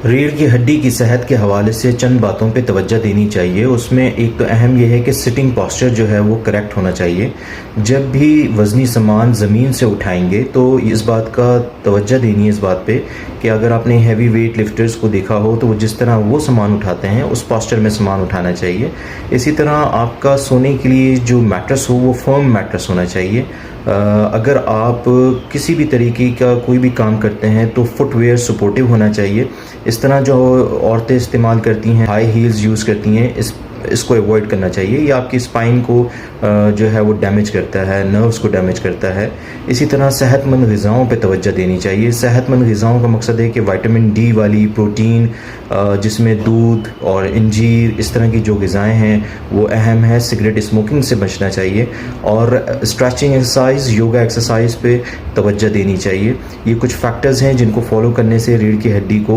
रीढ़ की हड्डी की सेहत के हवाले से चंद बातों पे तवज्जो देनी चाहिए। उसमें एक तो अहम यह है कि सिटिंग पोस्चर जो है वो करेक्ट होना चाहिए। जब भी वज़नी सामान ज़मीन से उठाएंगे तो इस बात का तवज्जो देनी है इस बात पे कि अगर आपने हैवी वेट लिफ्टर्स को देखा हो तो वो जिस तरह वो सामान उठाते हैं उस पोस्चर में सामान उठाना चाहिए। इसी तरह आपका सोने के लिए जो मैट्रेस हो वो फर्म मैट्रेस होना चाहिए। अगर आप किसी भी तरीके का कोई भी काम करते हैं तो फुटवेयर सपोर्टिव होना चाहिए। इस तरह जो औरतें इस्तेमाल करती हैं, हाई हील्स यूज़ करती हैं, इसको अवॉइड करना चाहिए। ये आपकी स्पाइन को जो है वो डैमेज करता है, नर्व्स को डैमेज करता है। इसी तरह सेहतमंद ग़िज़ाओं पे तवज्जो देनी चाहिए। सेहतमंद ग़िज़ाओं का मकसद है कि विटामिन डी वाली प्रोटीन जिसमें दूध और इंजीर इस तरह की जो ग़िज़ाएँ हैं वो अहम है। सिगरेट स्मोकिंग से बचना चाहिए और स्ट्रेचिंग एक्सरसाइज, योगा एक्सरसाइज पे तवज्जो देनी चाहिए। ये कुछ फैक्टर्स हैं जिनको फॉलो करने से रीढ़ की हड्डी को